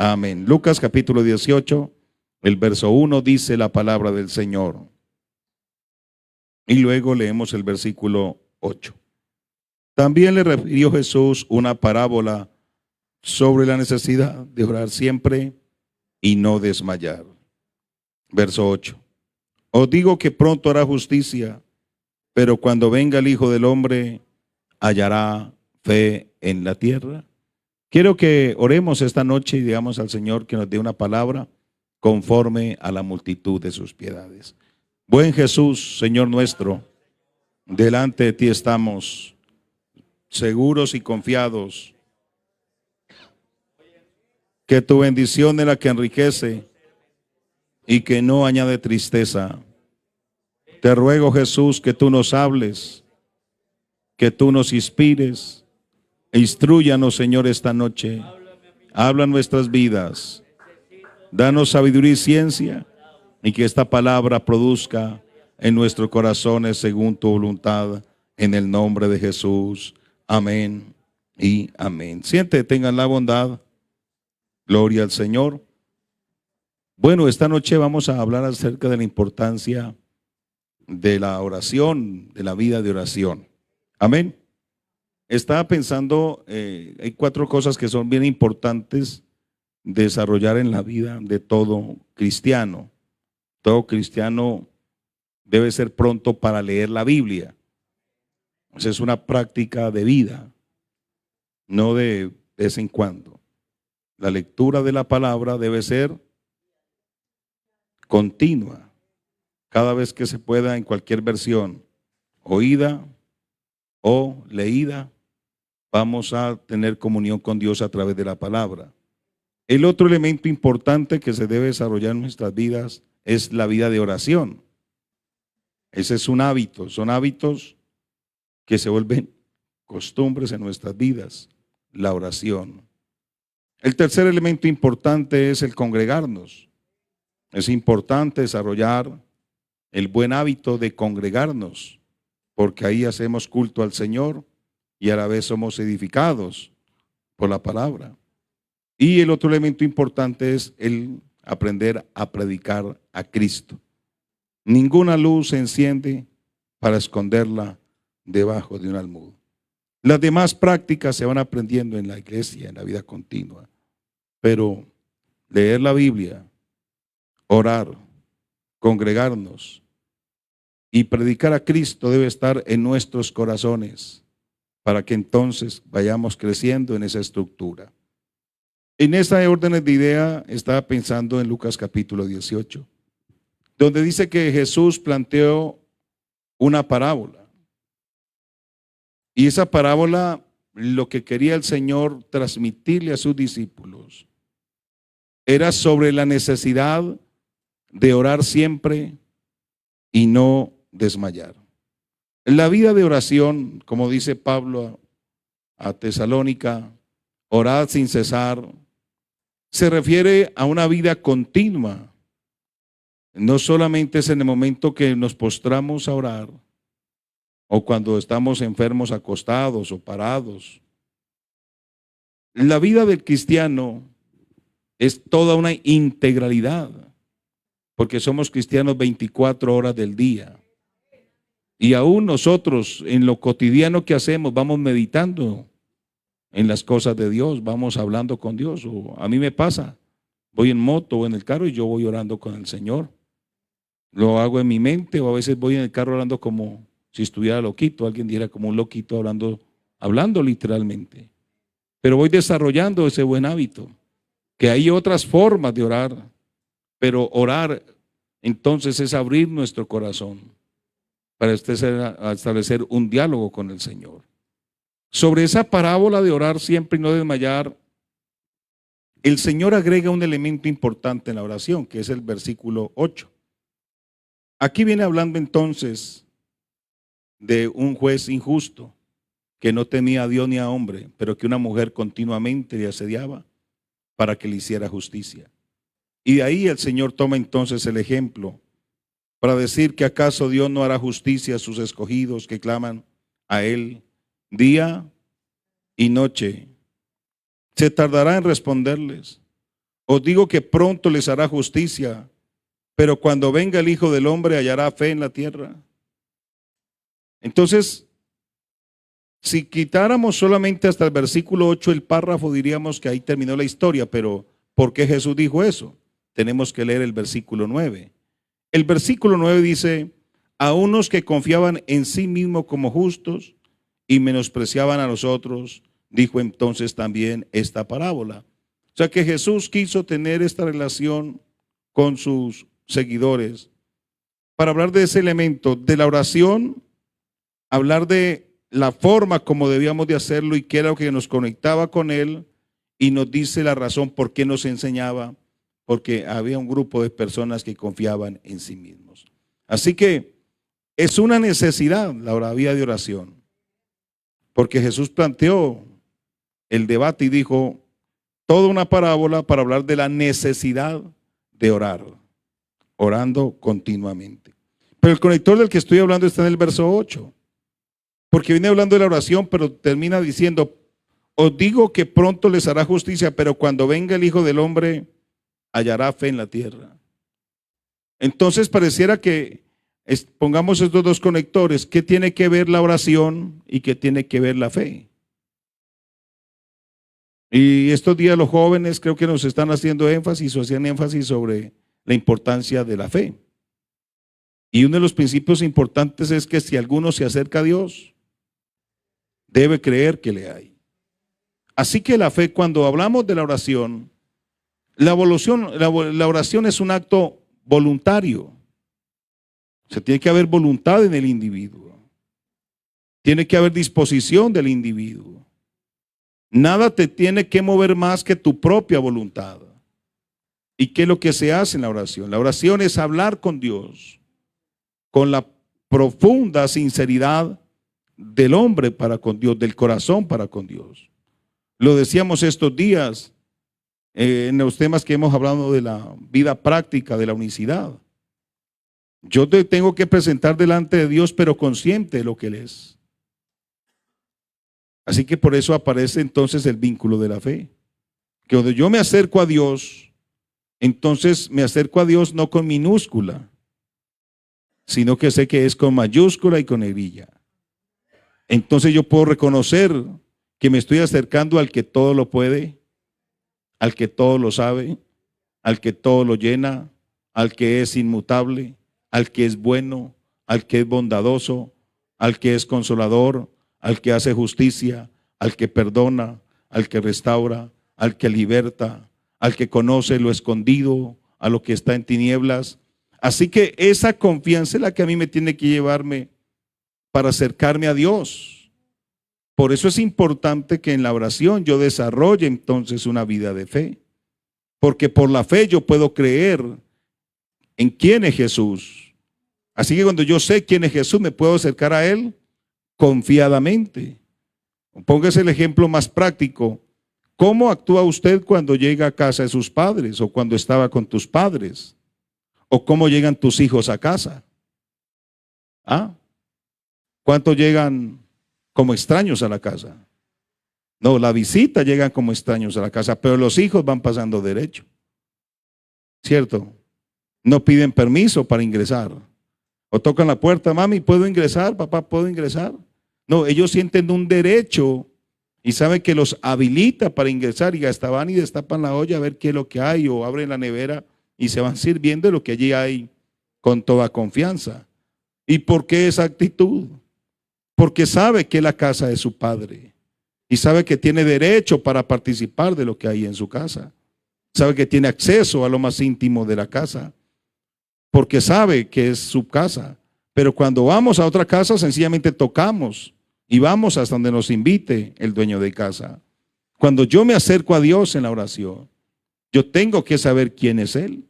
Amén. Lucas capítulo 18, el verso 1 dice la palabra del Señor. Y luego leemos el versículo 8. También le refirió Jesús una parábola sobre la necesidad de orar siempre y no desmayar. Verso 8. Os digo que pronto hará justicia, pero cuando venga el Hijo del Hombre, hallará fe en la tierra. Quiero que oremos esta noche y digamos al Señor que nos dé una palabra conforme a la multitud de sus piedades. Buen Jesús, Señor nuestro, delante de ti estamos seguros y confiados que tu bendición es la que enriquece y que no añade tristeza. Te ruego, Jesús, que tú nos hables, que tú nos inspires. Instrúyanos, Señor, esta noche. Habla nuestras vidas. Danos sabiduría y ciencia y que esta palabra produzca en nuestros corazones según tu voluntad, en el nombre de Jesús. Amén y amén. Siéntate, tengan la bondad. Gloria al Señor. Bueno, esta noche vamos a hablar acerca de la importancia de la oración, de la vida de oración. Amén. Estaba pensando, hay 4 cosas que son bien importantes desarrollar en la vida de todo cristiano. Todo cristiano debe ser pronto para leer la Biblia. Esa es una práctica de vida, no de vez en cuando. La lectura de la palabra debe ser continua, cada vez que se pueda, en cualquier versión, oída o leída. Vamos a tener comunión con Dios a través de la palabra. El otro elemento importante que se debe desarrollar en nuestras vidas es la vida de oración. Ese es un hábito, son hábitos que se vuelven costumbres en nuestras vidas, la oración. El tercer elemento importante es el congregarnos. Es importante desarrollar el buen hábito de congregarnos, porque ahí hacemos culto al Señor y a la vez somos edificados por la palabra. Y el otro elemento importante es el aprender a predicar a Cristo. Ninguna luz se enciende para esconderla debajo de un almud. Las demás prácticas se van aprendiendo en la iglesia, en la vida continua. Pero leer la Biblia, orar, congregarnos y predicar a Cristo debe estar en nuestros corazones para que entonces vayamos creciendo en esa estructura. En esa orden de idea estaba pensando en Lucas capítulo 18, donde dice que Jesús planteó una parábola. Y esa parábola, lo que quería el Señor transmitirle a sus discípulos era sobre la necesidad de orar siempre y no desmayar. La vida de oración, como dice Pablo a Tesalónica, orad sin cesar, se refiere a una vida continua. No solamente es en el momento que nos postramos a orar o cuando estamos enfermos acostados o parados. La vida del cristiano es toda una integralidad, porque somos cristianos 24 horas del día. Y aún nosotros en lo cotidiano que hacemos vamos meditando en las cosas de Dios, vamos hablando con Dios. O a mí me pasa, voy en moto o en el carro y yo voy orando con el Señor. Lo hago en mi mente, o a veces voy en el carro hablando como si estuviera loquito, alguien diera como un loquito hablando literalmente. Pero voy desarrollando ese buen hábito, que hay otras formas de orar, pero orar entonces es abrir nuestro corazón para establecer un diálogo con el Señor. Sobre esa parábola de orar siempre y no desmayar, el Señor agrega un elemento importante en la oración, que es el versículo 8. Aquí viene hablando entonces de un juez injusto que no temía a Dios ni a hombre, pero que una mujer continuamente le asediaba para que le hiciera justicia. Y de ahí el Señor toma entonces el ejemplo para decir que acaso Dios no hará justicia a sus escogidos que claman a Él día y noche. ¿Se tardará en responderles? Os digo que pronto les hará justicia, pero cuando venga el Hijo del Hombre hallará fe en la tierra. Entonces, si quitáramos solamente hasta el versículo 8 el párrafo, diríamos que ahí terminó la historia, pero ¿por qué Jesús dijo eso? Tenemos que leer el versículo 9. El versículo 9 dice: a unos que confiaban en sí mismos como justos y menospreciaban a los otros, dijo entonces también esta parábola. O sea que Jesús quiso tener esta relación con sus seguidores para hablar de ese elemento de la oración, hablar de la forma como debíamos de hacerlo y qué era lo que nos conectaba con Él, y nos dice la razón por qué nos enseñaba, porque había un grupo de personas que confiaban en sí mismos. Así que es una necesidad la vida de oración, porque Jesús planteó el debate y dijo toda una parábola para hablar de la necesidad de orar, orando continuamente. Pero el conector del que estoy hablando está en el verso 8, porque viene hablando de la oración, pero termina diciendo: os digo que pronto les hará justicia, pero cuando venga el Hijo del Hombre hallará fe en la tierra. Entonces pareciera que pongamos estos dos conectores. ¿Qué tiene que ver la oración y qué tiene que ver la fe? Y estos días los jóvenes creo que nos están haciendo énfasis o hacían énfasis sobre la importancia de la fe. Y uno de los principios importantes es que si alguno se acerca a Dios, debe creer que le hay. Así que la fe, cuando hablamos de la oración, la oración es un acto voluntario. O sea, tiene que haber voluntad en el individuo. Tiene que haber disposición del individuo. Nada te tiene que mover más que tu propia voluntad. ¿Y qué es lo que se hace en la oración? La oración es hablar con Dios con la profunda sinceridad del hombre para con Dios, del corazón para con Dios. Lo decíamos estos días en los temas que hemos hablado de la vida práctica, de la unicidad. Yo te tengo que presentar delante de Dios, pero consciente de lo que Él es. Así que por eso aparece entonces el vínculo de la fe. Que cuando yo me acerco a Dios, entonces me acerco a Dios no con minúscula, sino que sé que es con mayúscula y con negrilla. Entonces yo puedo reconocer que me estoy acercando al que todo lo puede, al que todo lo sabe, al que todo lo llena, al que es inmutable, al que es bueno, al que es bondadoso, al que es consolador, al que hace justicia, al que perdona, al que restaura, al que liberta, al que conoce lo escondido, a lo que está en tinieblas. Así que esa confianza es la que a mí me tiene que llevarme para acercarme a Dios. Por eso es importante que en la oración yo desarrolle entonces una vida de fe, porque por la fe yo puedo creer en quién es Jesús. Así que cuando yo sé quién es Jesús, me puedo acercar a Él confiadamente. Póngase el ejemplo más práctico. ¿Cómo actúa usted cuando llega a casa de sus padres o cuando estaba con tus padres? ¿O cómo llegan tus hijos a casa? ¿Ah? ¿Cuántos llegan como extraños a la casa? No, la visita llegan como extraños a la casa, pero los hijos van pasando derecho. ¿Cierto? No piden permiso para ingresar. O tocan la puerta: mami, ¿puedo ingresar? Papá, ¿puedo ingresar? No, ellos sienten un derecho y saben que los habilita para ingresar, y hasta van y destapan la olla a ver qué es lo que hay, o abren la nevera y se van sirviendo de lo que allí hay con toda confianza. ¿Y por qué esa actitud? Porque sabe que es la casa de su padre y sabe que tiene derecho para participar de lo que hay en su casa. Sabe que tiene acceso a lo más íntimo de la casa, porque sabe que es su casa. Pero cuando vamos a otra casa, sencillamente tocamos y vamos hasta donde nos invite el dueño de casa. Cuando yo me acerco a Dios en la oración, yo tengo que saber quién es Él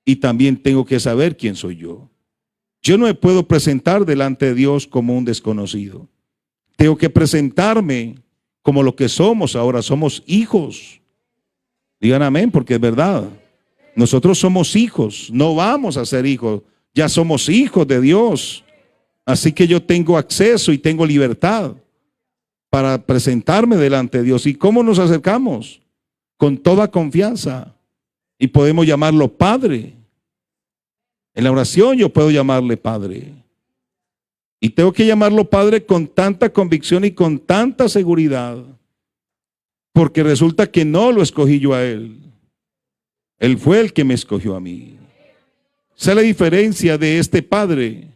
y también tengo que saber quién soy yo. Yo no me puedo presentar delante de Dios como un desconocido. Tengo que presentarme como lo que somos ahora. Somos hijos. Digan amén, porque es verdad. Nosotros somos hijos, no vamos a ser hijos, ya somos hijos de Dios. Así que yo tengo acceso y tengo libertad para presentarme delante de Dios. ¿Y cómo nos acercamos? Con toda confianza, y podemos llamarlo Padre. En la oración yo puedo llamarle Padre. Y tengo que llamarlo Padre con tanta convicción y con tanta seguridad, porque resulta que no lo escogí yo a Él. Él fue el que me escogió a mí. Esa es la diferencia de este Padre,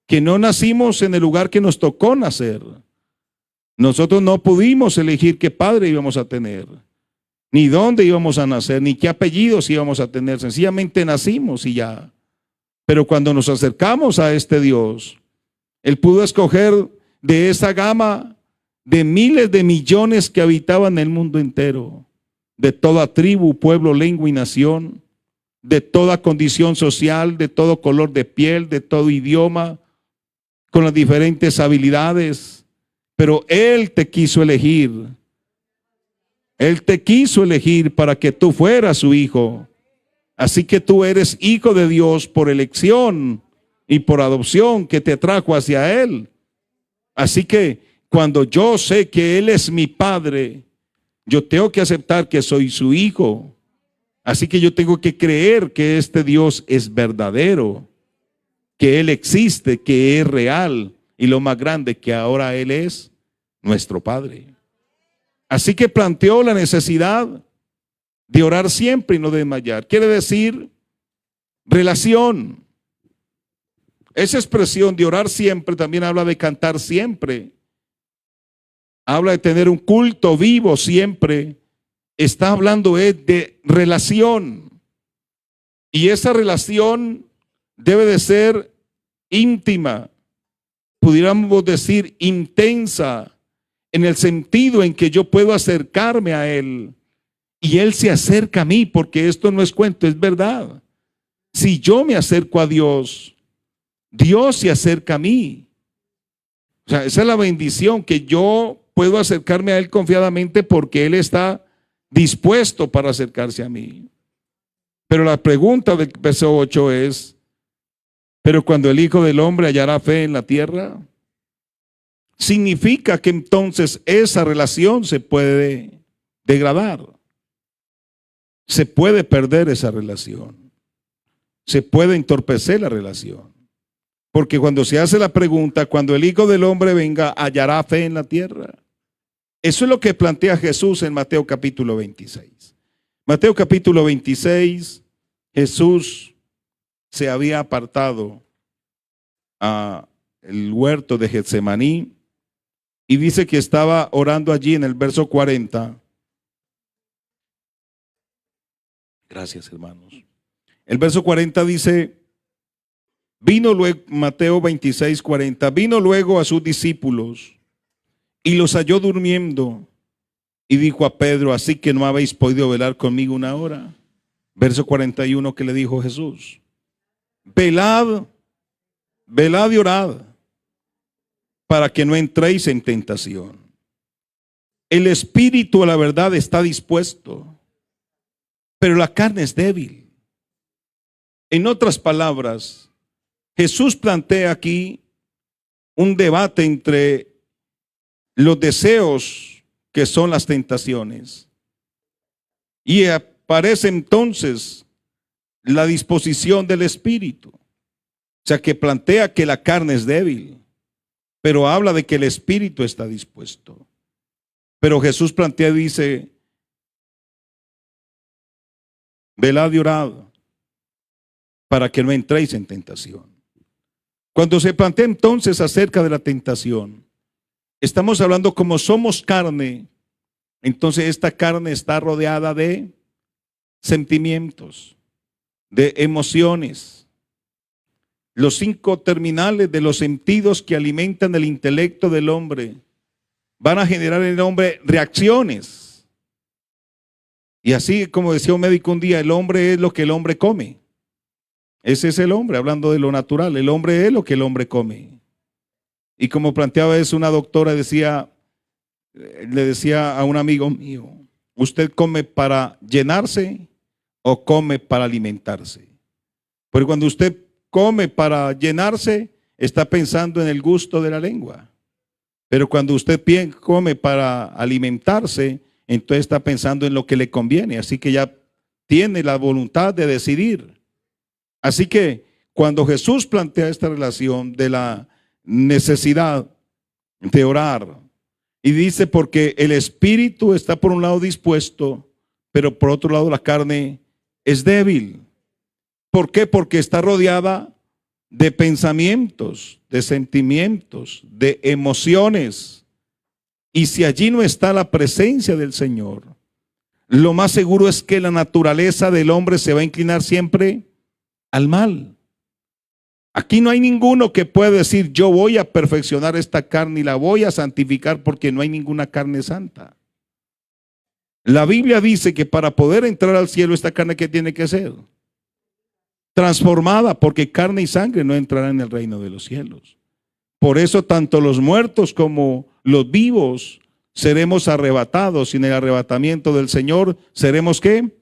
que no nacimos en el lugar que nos tocó nacer. Nosotros no pudimos elegir qué padre íbamos a tener, ni dónde íbamos a nacer, ni qué apellidos íbamos a tener. Sencillamente nacimos y ya. Pero cuando nos acercamos a este Dios, Él pudo escoger de esa gama de miles de millones que habitaban el mundo entero, de toda tribu, pueblo, lengua y nación, de toda condición social, de todo color de piel, de todo idioma, con las diferentes habilidades. Pero Él te quiso elegir. Él te quiso elegir para que tú fueras su hijo. Así que tú eres hijo de Dios por elección y por adopción, que te trajo hacia Él. Así que cuando yo sé que Él es mi Padre, yo tengo que aceptar que soy su hijo. Así que yo tengo que creer que este Dios es verdadero, que Él existe, que es real, y lo más grande, que ahora Él es nuestro Padre. Así que planteó la necesidad de orar siempre y no desmayar. Quiere decir relación. Esa expresión de orar siempre también habla de cantar siempre. Habla de tener un culto vivo siempre. Está hablando de relación. Y esa relación debe de ser íntima. Pudiéramos decir intensa, en el sentido en que yo puedo acercarme a Él y Él se acerca a mí, porque esto no es cuento, es verdad. Si yo me acerco a Dios, Dios se acerca a mí. O sea, esa es la bendición, que yo puedo acercarme a Él confiadamente porque Él está dispuesto para acercarse a mí. Pero la pregunta del verso 8 es: pero cuando el Hijo del Hombre hallará fe en la tierra, significa que entonces esa relación se puede degradar. Se puede perder esa relación. Se puede entorpecer la relación. Porque cuando se hace la pregunta, cuando el Hijo del Hombre venga, ¿hallará fe en la tierra? Eso es lo que plantea Jesús en Mateo capítulo 26. Mateo capítulo 26, Jesús se había apartado al huerto de Getsemaní y dice que estaba orando allí en el verso 40. Gracias, hermanos. El verso 40 dice: vino luego, Mateo 26, 40, vino luego a sus discípulos y los halló durmiendo y dijo a Pedro: así que no habéis podido velar conmigo una hora. Verso 41, que le dijo Jesús: velad, velad y orad, para que no entréis en tentación. El espíritu a la verdad está dispuesto, pero la carne es débil. En otras palabras, Jesús plantea aquí un debate entre los deseos, que son las tentaciones, y aparece entonces la disposición del espíritu. O sea, que plantea que la carne es débil, pero habla de que el espíritu está dispuesto. Pero Jesús plantea y dice: velad y orad, para que no entréis en tentación. Cuando se plantea entonces acerca de la tentación, estamos hablando como somos carne. Entonces esta carne está rodeada de sentimientos, de emociones. Los 5 terminales de los sentidos que alimentan el intelecto del hombre van a generar en el hombre reacciones. Y así como decía un médico un día, el hombre es lo que el hombre come. Ese es el hombre, hablando de lo natural. El hombre es lo que el hombre come. Y como planteaba eso una doctora, le decía a un amigo mío: ¿usted come para llenarse o come para alimentarse? Porque cuando usted come para llenarse, está pensando en el gusto de la lengua. Pero cuando usted come para alimentarse, entonces está pensando en lo que le conviene. Así que ya tiene la voluntad de decidir. Así que cuando Jesús plantea esta relación de la necesidad de orar, y dice porque el espíritu está por un lado dispuesto, pero por otro lado la carne es débil. ¿Por qué? Porque está rodeada de pensamientos, de sentimientos, de emociones. Y si allí no está la presencia del Señor, lo más seguro es que la naturaleza del hombre se va a inclinar siempre al mal. Aquí no hay ninguno que pueda decir yo voy a perfeccionar esta carne y la voy a santificar, porque no hay ninguna carne santa. La Biblia dice que para poder entrar al cielo, esta carne, ¿qué tiene que ser? Transformada, porque carne y sangre no entrarán en el reino de los cielos. Por eso tanto los muertos como los vivos seremos arrebatados, y en el arrebatamiento del Señor seremos ¿qué?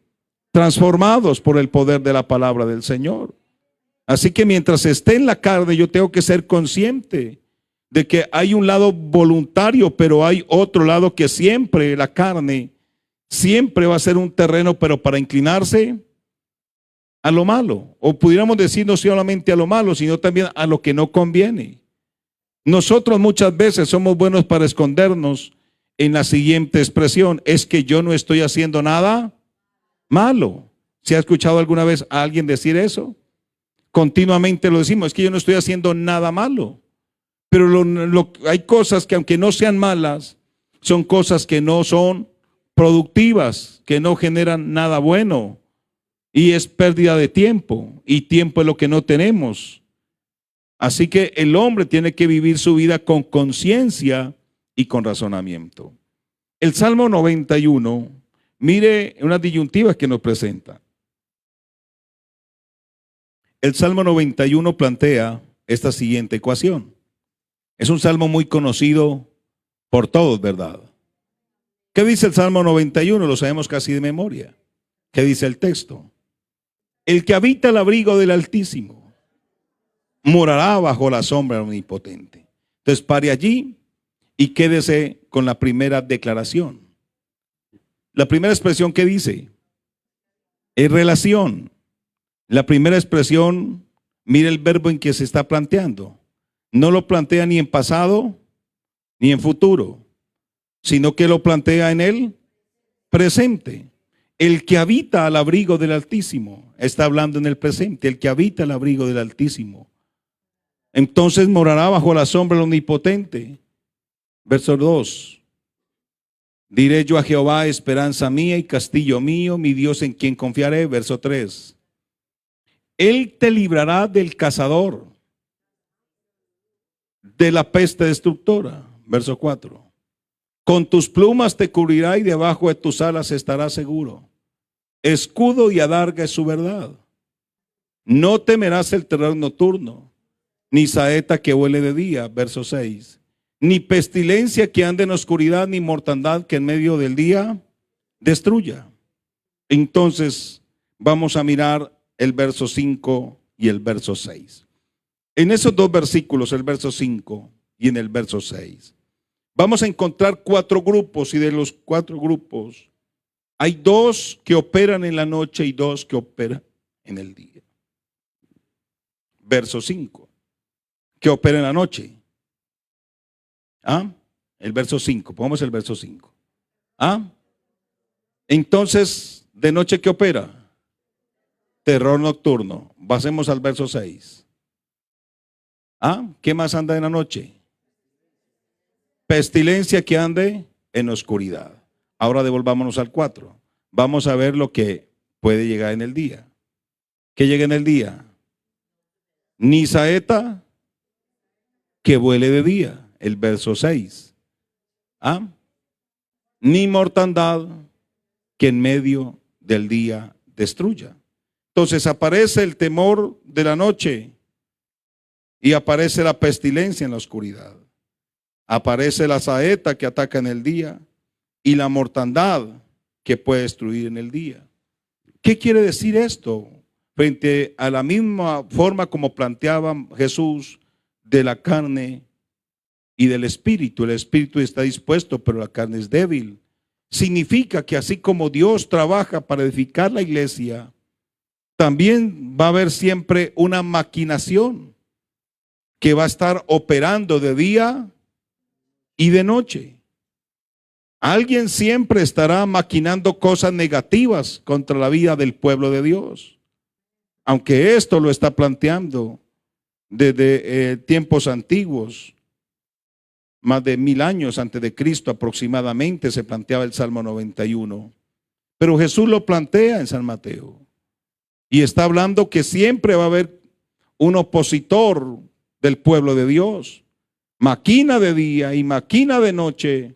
Transformados por el poder de la palabra del Señor. Así que mientras esté en la carne, yo tengo que ser consciente de que hay un lado voluntario, pero hay otro lado que siempre la carne siempre va a ser un terreno, pero para inclinarse a lo malo, o pudiéramos decir no solamente a lo malo, sino también a lo que no conviene. Nosotros muchas veces somos buenos para escondernos en la siguiente expresión: es que yo no estoy haciendo nada malo. ¿Se ha escuchado alguna vez a alguien decir eso? Continuamente lo decimos: es que yo no estoy haciendo nada malo. Pero hay cosas que, aunque no sean malas, son cosas que no son productivas, que no generan nada bueno, y es pérdida de tiempo, y tiempo es lo que no tenemos. Así que el hombre tiene que vivir su vida con conciencia y con razonamiento. El Salmo 91, mire unas disyuntivas que nos presenta. El Salmo 91 plantea esta siguiente ecuación. Es un salmo muy conocido por todos, ¿verdad? ¿Qué dice el Salmo 91? Lo sabemos casi de memoria. ¿Qué dice el texto? El que habita el abrigo del Altísimo morará bajo la sombra del Omnipotente. Entonces pare allí y quédese con la primera declaración. La primera expresión que dice es relación. La primera expresión, mire el verbo en que se está planteando. No lo plantea ni en pasado ni en futuro, sino que lo plantea en el presente. El que habita al abrigo del Altísimo, está hablando en el presente, el que habita al abrigo del Altísimo. Entonces morará bajo la sombra del Omnipotente. Verso 2. Diré yo a Jehová, esperanza mía y castillo mío, mi Dios en quien confiaré. Verso 3. Él te librará del cazador, de la peste destructora. Verso 4. Con tus plumas te cubrirá y debajo de tus alas estarás seguro. Escudo y adarga es su verdad. No temerás el terror nocturno, ni saeta que huele de día. Verso 6. Ni pestilencia que ande en oscuridad, ni mortandad que en medio del día destruya. Entonces vamos a mirar el verso 5 y el verso 6. En esos dos versículos, el verso 5 y en el verso 6, vamos a encontrar 4 grupos, y de los 4 grupos hay 2 que operan en la noche y 2 que operan en el día. Verso 5, que opera en la noche. El verso 5, pongamos el verso 5. Entonces, ¿de noche qué opera? Terror nocturno. Pasemos al verso 6. ¿Qué más anda en la noche? Pestilencia que ande en oscuridad. Ahora devolvámonos al 4. Vamos a ver lo que puede llegar en el día. ¿Qué llega en el día? Ni saeta que vuele de día. El verso 6. Ni mortandad que en medio del día destruya. Entonces aparece el temor de la noche y aparece la pestilencia en la oscuridad. Aparece la saeta que ataca en el día y la mortandad que puede destruir en el día. ¿Qué quiere decir esto? Frente a la misma forma como planteaba Jesús de la carne y del espíritu. El espíritu está dispuesto, pero la carne es débil. significa que así como Dios trabaja para edificar la iglesia, también va a haber siempre una maquinación que va a estar operando de día y de noche. Alguien siempre estará maquinando cosas negativas contra la vida del pueblo de Dios. Aunque esto lo está planteando desde tiempos antiguos, más de 1000 años antes de Cristo aproximadamente se planteaba el Salmo 91. Pero Jesús lo plantea en San Mateo. Y está hablando que siempre va a haber un opositor del pueblo de Dios. Maquina de día y maquina de noche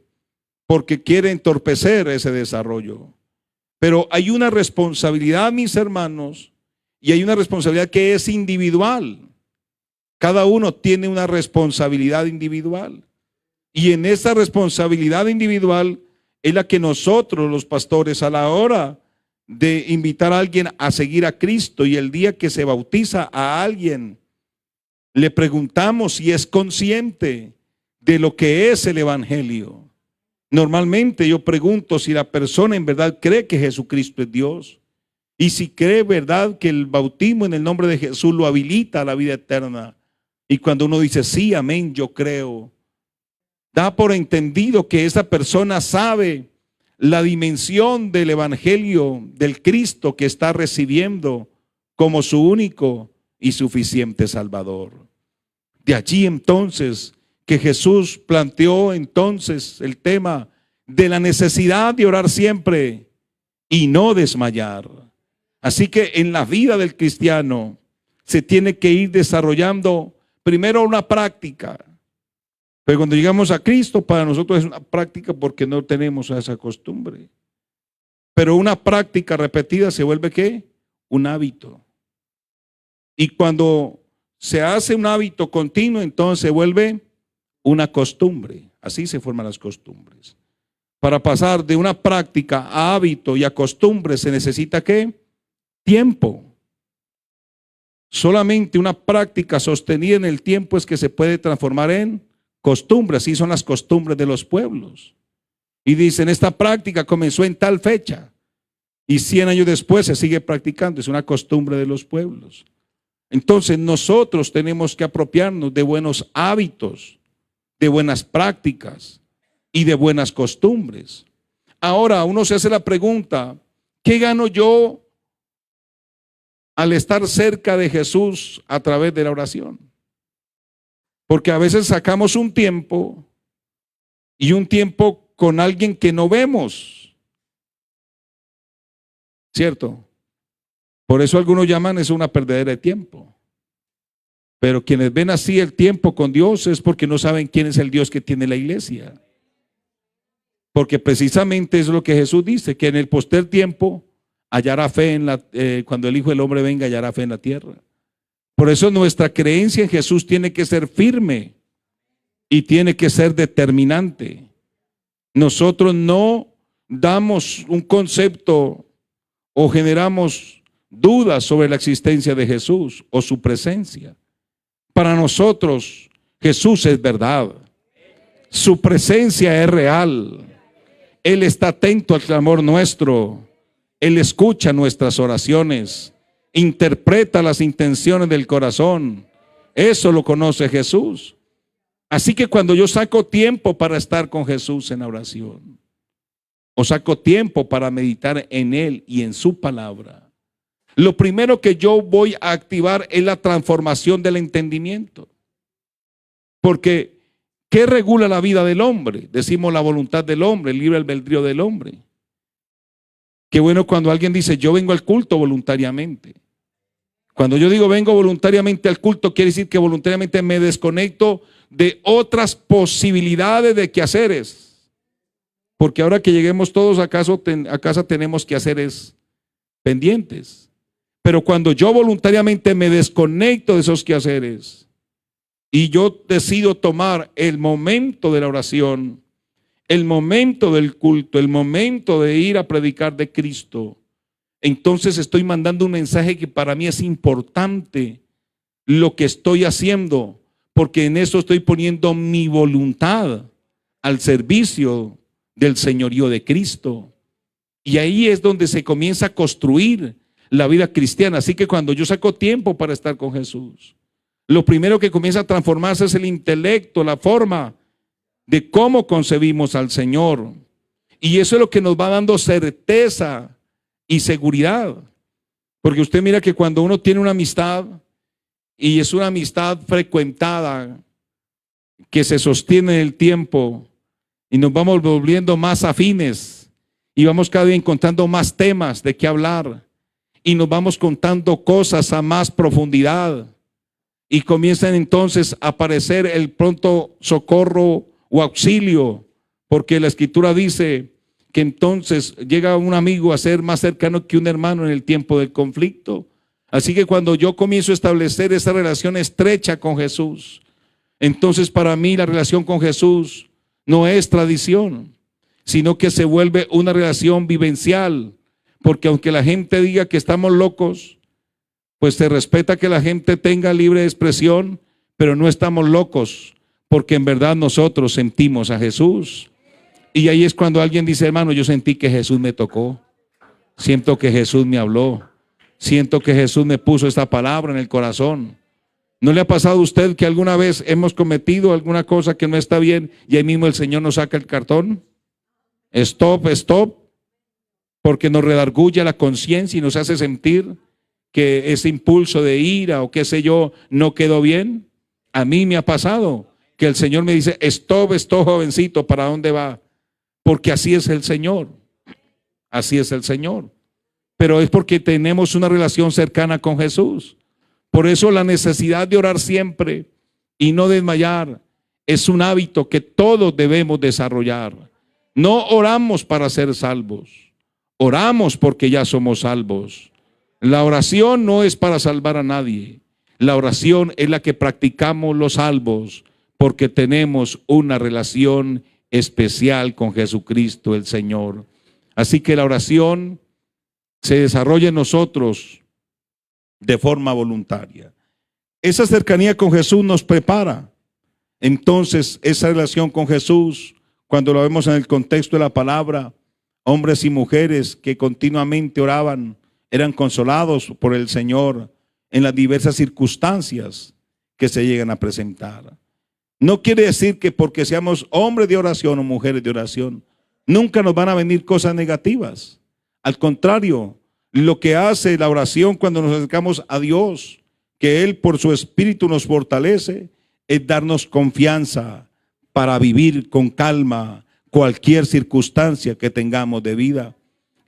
porque quiere entorpecer ese desarrollo. Pero hay una responsabilidad, mis hermanos, y hay una responsabilidad que es individual. Cada uno tiene una responsabilidad individual. Y en esa responsabilidad individual es la que nosotros, los pastores, a la hora de invitar a alguien a seguir a Cristo y el día que se bautiza a alguien, le preguntamos si es consciente de lo que es el Evangelio. Normalmente yo pregunto si la persona en verdad cree que Jesucristo es Dios y si cree verdad que el bautismo en el nombre de Jesús lo habilita a la vida eterna. Y cuando uno dice sí, amén, yo creo, da por entendido que esa persona sabe la dimensión del Evangelio del Cristo que está recibiendo como su único y suficiente Salvador. De allí entonces que Jesús planteó entonces el tema de la necesidad de orar siempre y no desmayar. Así que en la vida del cristiano se tiene que ir desarrollando primero una práctica. Pero cuando llegamos a Cristo, para nosotros es una práctica porque no tenemos esa costumbre. Pero una práctica repetida se vuelve ¿qué? Un hábito. Y cuando se hace un hábito continuo, entonces se vuelve una costumbre. Así se forman las costumbres. Para pasar de una práctica a hábito y a costumbre se necesita ¿qué? Tiempo. Solamente una práctica sostenida en el tiempo es que se puede transformar en costumbre. Así son las costumbres de los pueblos. Y dicen, esta práctica comenzó en tal fecha y 100 años después se sigue practicando. Es una costumbre de los pueblos. Entonces nosotros tenemos que apropiarnos de buenos hábitos, de buenas prácticas y de buenas costumbres. Ahora uno se hace la pregunta, ¿qué gano yo al estar cerca de Jesús a través de la oración? Porque a veces sacamos un tiempo y un tiempo con alguien que no vemos, ¿cierto? Por eso algunos llaman eso una perdedera de tiempo. Pero quienes ven así el tiempo con Dios es porque no saben quién es el Dios que tiene la iglesia. Porque precisamente es lo que Jesús dice, que en el postrer tiempo hallará fe cuando el Hijo del Hombre venga, hallará fe en la tierra. Por eso nuestra creencia en Jesús tiene que ser firme y tiene que ser determinante. Nosotros no damos un concepto o generamos dudas sobre la existencia de Jesús o su presencia. Para nosotros Jesús es verdad. Su presencia es real. Él está atento al clamor nuestro. Él escucha nuestras oraciones. Interpreta las intenciones del corazón. Eso lo conoce Jesús. Así que cuando yo saco tiempo para estar con Jesús en la oración, o saco tiempo para meditar en Él y en su palabra, lo primero que yo voy a activar es la transformación del entendimiento. Porque ¿qué regula la vida del hombre? Decimos la voluntad del hombre, el libre albedrío del hombre. Qué bueno cuando alguien dice, yo vengo al culto voluntariamente. Cuando yo digo vengo voluntariamente al culto, quiere decir que voluntariamente me desconecto de otras posibilidades de quehaceres. Porque ahora que lleguemos todos a casa tenemos quehaceres pendientes. Pero cuando yo voluntariamente me desconecto de esos quehaceres y yo decido tomar el momento de la oración, el momento del culto, el momento de ir a predicar de Cristo, entonces estoy mandando un mensaje que para mí es importante lo que estoy haciendo, porque en eso estoy poniendo mi voluntad al servicio del señorío de Cristo. Y ahí es donde se comienza a construir la vida cristiana. Así que cuando yo saco tiempo para estar con Jesús, lo primero que comienza a transformarse es el intelecto, la forma de cómo concebimos al Señor. Y eso es lo que nos va dando certeza y seguridad. Porque usted mira que cuando uno tiene una amistad, y es una amistad frecuentada, que se sostiene en el tiempo, y nos vamos volviendo más afines, y vamos cada día encontrando más temas de qué hablar, y nos vamos contando cosas a más profundidad, y comienzan entonces a aparecer el pronto socorro o auxilio, porque la Escritura dice que entonces llega un amigo a ser más cercano que un hermano en el tiempo del conflicto. Así que cuando yo comienzo a establecer esa relación estrecha con Jesús, entonces para mí la relación con Jesús no es tradición, sino que se vuelve una relación vivencial, porque aunque la gente diga que estamos locos, pues se respeta que la gente tenga libre expresión, pero no estamos locos, porque en verdad nosotros sentimos a Jesús. Y ahí es cuando alguien dice, hermano, yo sentí que Jesús me tocó, siento que Jesús me habló, siento que Jesús me puso esta palabra en el corazón. ¿No le ha pasado a usted que alguna vez hemos cometido alguna cosa que no está bien y ahí mismo el Señor nos saca el cartón? Stop, stop, porque nos redarguye la conciencia y nos hace sentir que ese impulso de ira o qué sé yo no quedó bien. A mí me ha pasado que el Señor me dice, stop, stop, jovencito, ¿para dónde va? Porque así es el Señor, así es el Señor. Pero es porque tenemos una relación cercana con Jesús. Por eso la necesidad de orar siempre y no desmayar es un hábito que todos debemos desarrollar. No oramos para ser salvos, oramos porque ya somos salvos. La oración no es para salvar a nadie. La oración es la que practicamos los salvos porque tenemos una relación especial con Jesucristo el Señor. Así que la oración se desarrolla en nosotros de forma voluntaria. Esa cercanía con Jesús nos prepara. Entonces, esa relación con Jesús, cuando lo vemos en el contexto de la palabra, hombres y mujeres que continuamente oraban, eran consolados por el Señor en las diversas circunstancias que se llegan a presentar. No quiere decir que porque seamos hombres de oración o mujeres de oración, nunca nos van a venir cosas negativas. Al contrario, lo que hace la oración cuando nos acercamos a Dios, que Él por su Espíritu nos fortalece, es darnos confianza para vivir con calma cualquier circunstancia que tengamos de vida.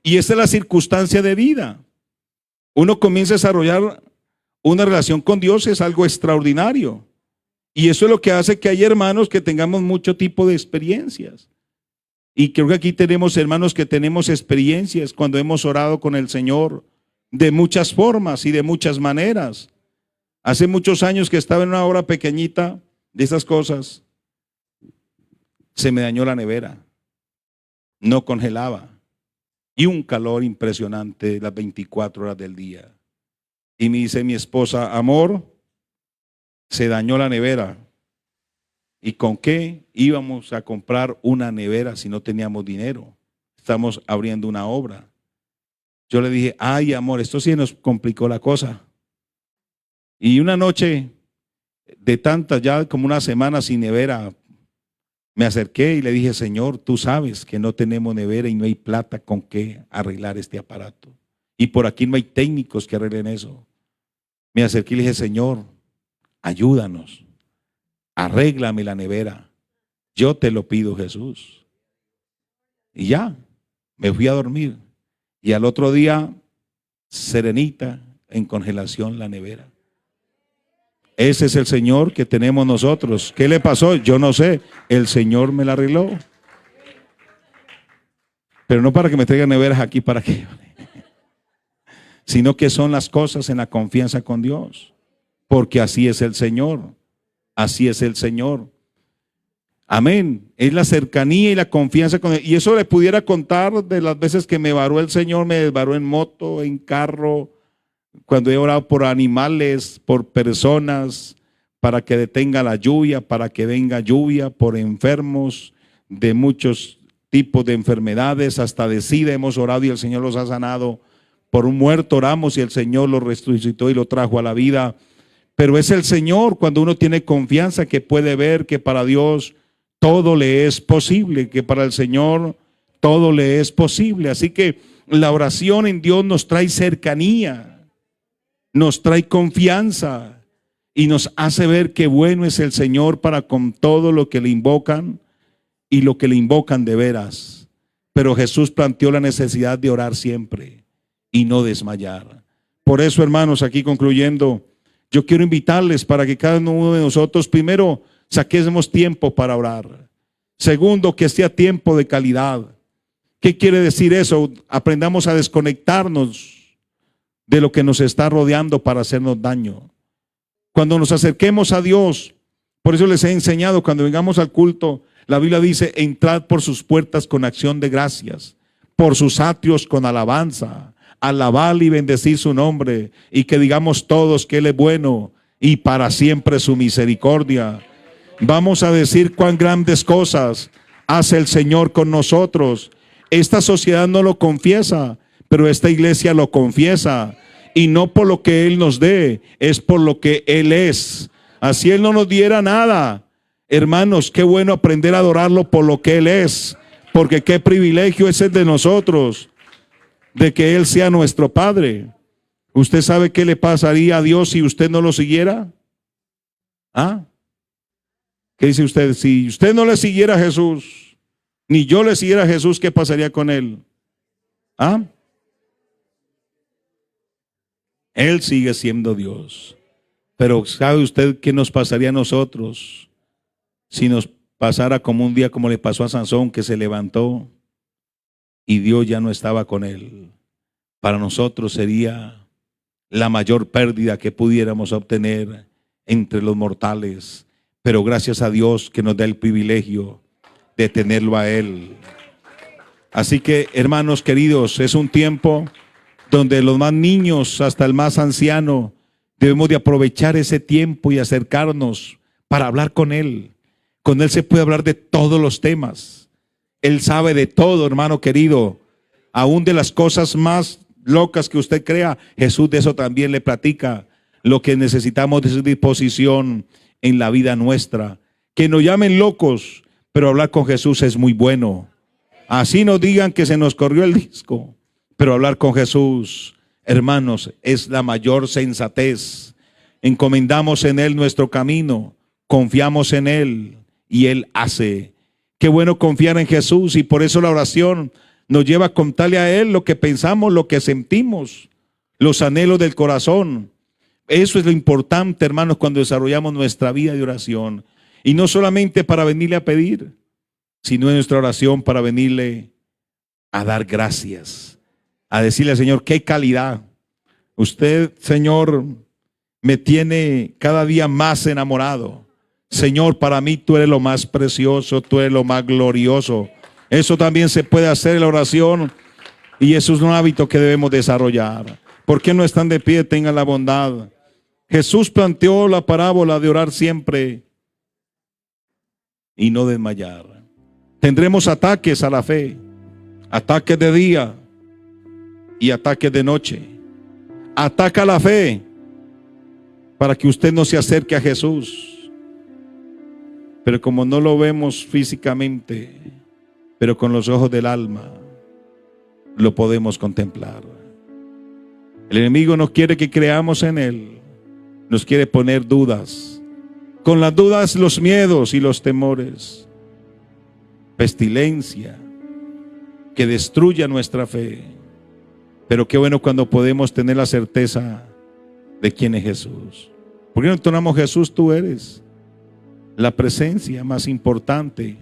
Y esa es la circunstancia de vida. Uno comienza a desarrollar una relación con Dios, es algo extraordinario. Y eso es lo que hace que hay hermanos que tengamos mucho tipo de experiencias. Y creo que aquí tenemos hermanos que tenemos experiencias cuando hemos orado con el Señor de muchas formas y de muchas maneras. Hace muchos años que estaba en una obra pequeñita de esas cosas, se me dañó la nevera, no congelaba y un calor impresionante las 24 horas del día. Y me dice mi esposa, amor, se dañó la nevera. ¿Y con qué íbamos a comprar una nevera si no teníamos dinero? Estamos abriendo una obra. Yo le dije, ay amor, esto sí nos complicó la cosa. Y una noche de tantas, ya como una semana sin nevera, me acerqué y le dije, Señor, tú sabes que no tenemos nevera y no hay plata con qué arreglar este aparato. Y por aquí no hay técnicos que arreglen eso. Me acerqué y le dije, Señor, ayúdanos, arréglame la nevera. Yo te lo pido, Jesús. Y ya, me fui a dormir. Y al otro día, serenita, en congelación la nevera. Ese es el Señor que tenemos nosotros. ¿Qué le pasó? Yo no sé. El Señor me la arregló. Pero no para que me traigan neveras aquí para que, sino que son las cosas en la confianza con Dios. Porque así es el Señor. Así es el Señor. Amén. Es la cercanía y la confianza con Él. Y eso le pudiera contar de las veces que me varó el Señor, me desvaró en moto, en carro, cuando he orado por animales, por personas, para que detenga la lluvia, para que venga lluvia, por enfermos de muchos tipos de enfermedades, hasta de SIDA hemos orado y el Señor los ha sanado. Por un muerto oramos y el Señor lo resucitó y lo trajo a la vida. Pero es el Señor, cuando uno tiene confianza, que puede ver que para Dios todo le es posible, que para el Señor todo le es posible. Así que la oración en Dios nos trae cercanía, nos trae confianza y nos hace ver qué bueno es el Señor para con todo lo que le invocan y lo que le invocan de veras. Pero Jesús planteó la necesidad de orar siempre y no desmayar. Por eso, hermanos, aquí concluyendo, yo quiero invitarles para que cada uno de nosotros, primero, saquemos tiempo para orar. Segundo, que sea tiempo de calidad. ¿Qué quiere decir eso? Aprendamos a desconectarnos de lo que nos está rodeando para hacernos daño. Cuando nos acerquemos a Dios, por eso les he enseñado, cuando vengamos al culto, la Biblia dice: entrad por sus puertas con acción de gracias, por sus atrios con alabanza, alabar y bendecir su nombre, y que digamos todos que Él es bueno y para siempre su misericordia. Vamos a decir cuán grandes cosas hace el Señor con nosotros. Esta sociedad no lo confiesa, pero esta iglesia lo confiesa, y no por lo que Él nos dé, es por lo que Él es. Así Él no nos diera nada, hermanos, qué bueno aprender a adorarlo por lo que Él es, porque qué privilegio es el de nosotros, de que Él sea nuestro Padre. ¿Usted sabe qué le pasaría a Dios si usted no lo siguiera? ¿Ah? ¿Qué dice usted? Si usted no le siguiera a Jesús, ni yo le siguiera a Jesús, ¿qué pasaría con Él? ¿Ah? Él sigue siendo Dios. Pero ¿sabe usted qué nos pasaría a nosotros si nos pasara como un día como le pasó a Sansón, que se levantó y Dios ya no estaba con él? Para nosotros sería la mayor pérdida que pudiéramos obtener entre los mortales. Pero gracias a Dios que nos da el privilegio de tenerlo a Él. Así que, hermanos queridos, es un tiempo donde los más niños hasta el más anciano debemos de aprovechar ese tiempo y acercarnos para hablar con Él. Con Él se puede hablar de todos los temas. Él sabe de todo, hermano querido. Aún de las cosas más locas que usted crea, Jesús de eso también le platica. Lo que necesitamos de su disposición en la vida nuestra. Que nos llamen locos, pero hablar con Jesús es muy bueno. Así nos digan que se nos corrió el disco, pero hablar con Jesús, hermanos, es la mayor sensatez. Encomendamos en Él nuestro camino, confiamos en Él y Él hace. Qué bueno confiar en Jesús, y por eso la oración nos lleva a contarle a Él lo que pensamos, lo que sentimos, los anhelos del corazón. Eso es lo importante, hermanos, cuando desarrollamos nuestra vida de oración. Y no solamente para venirle a pedir, sino en nuestra oración para venirle a dar gracias, a decirle al Señor: qué calidad. Usted, Señor, me tiene cada día más enamorado. Señor, para mí tú eres lo más precioso, tú eres lo más glorioso. Eso también se puede hacer en la oración, y eso es un hábito que debemos desarrollar. ¿Por qué no están de pie? Tengan la bondad. Jesús planteó la parábola de orar siempre y no desmayar. Tendremos ataques a la fe, ataques de día y ataques de noche. Ataca la fe para que usted no se acerque a Jesús. Pero como no lo vemos físicamente, pero con los ojos del alma lo podemos contemplar. El enemigo no quiere que creamos en Él, nos quiere poner dudas. Con las dudas, los miedos y los temores, pestilencia que destruya nuestra fe. Pero qué bueno cuando podemos tener la certeza de quién es Jesús. ¿Por qué no entonamos: Jesús, tú eres la presencia más importante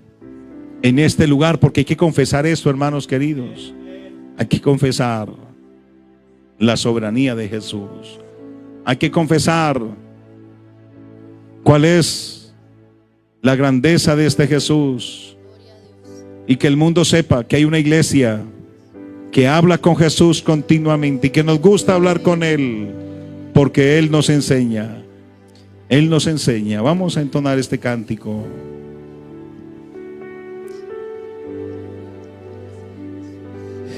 en este lugar? Porque hay que confesar esto, hermanos queridos. Hay que confesar la soberanía de Jesús. Hay que confesar cuál es la grandeza de este Jesús, y que el mundo sepa que hay una iglesia que habla con Jesús continuamente y que nos gusta hablar con Él, porque Él nos enseña. Él nos enseña. Vamos a entonar este cántico.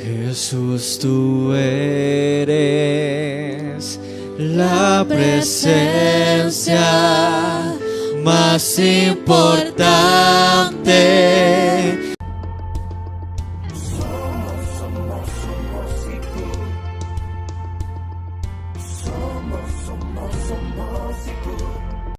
Jesús, tú eres la presencia más importante